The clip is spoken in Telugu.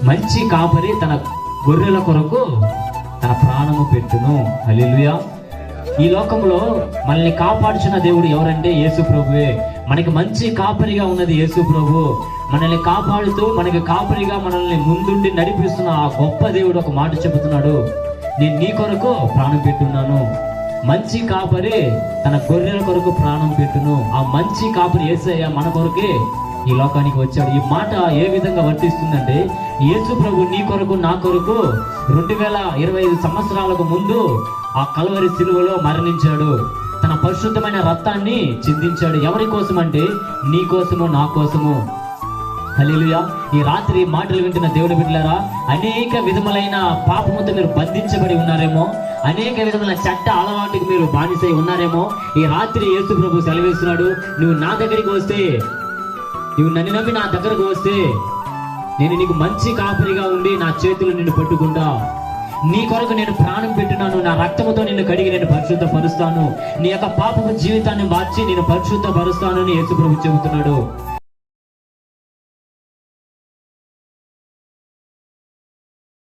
మంచి కాపరి తన గొర్రెల కొరకు తన ప్రాణము పెట్టును. హల్లెలూయా. ఈ లోకంలో మనల్ని కాపాడుచున్న దేవుడు ఎవరంటే యేసు ప్రభువే. మనకి మంచి కాపరిగా ఉన్నది యేసు ప్రభు. మనల్ని కాపాడుతూ మనకి కాపరిగా మనల్ని ముందుండి నడిపిస్తున్న ఆ గొప్ప దేవుడు ఒక మాట చెబుతున్నాడు, నేను నీ కొరకు ప్రాణం పెట్టున్నాను. మంచి కాపరి తన గొర్రెల కొరకు ప్రాణం పెట్టును. ఆ మంచి కాపరి యేసయ్య మన కొరకే ఈ లోకానికి వచ్చాడు. ఈ మాట ఏ విధంగా వర్తిస్తుందంటే, యేసు ప్రభు నీ కొరకు నా కొరకు 2025 సంవత్సరాలకు ముందు ఆ కల్వరి శిలువలో మరణించాడు. తన పరిశుద్ధమైన రక్తాన్ని చిందించాడు. ఎవరి కోసం అంటే నీ కోసము, నా కోసము. హల్లెలూయా. ఈ రాత్రి మాటలు వింటున్న దేవుని బిడ్డలారా, అనేక విధములైన పాపముతో మీరు బంధించబడి ఉన్నారేమో, అనేక విధముల చెడ్డ అలవాటుకి మీరు బానిసై ఉన్నారేమో. ఈ రాత్రి యేసు ప్రభు సెలవిస్తున్నాడు, నువ్వు నా దగ్గరికి వస్తే, నువ్వు నన్ను నమ్మి నా దగ్గరకు వస్తే, నేను నీకు మంచి కాపరిగా ఉండి నా చేతులు నిన్ను పట్టుకుంటా. నీ కొరకు నేను ప్రాణం పెట్టున్నాను. నా రక్తముతో నిన్ను కడిగి నేను పరిశుద్ధపరుస్తాను. నీ యొక్క పాపపు జీవితాన్ని మార్చి నేను పరిశుద్ధపరుస్తాను అని యేసు ప్రభు చెబుతున్నాడు.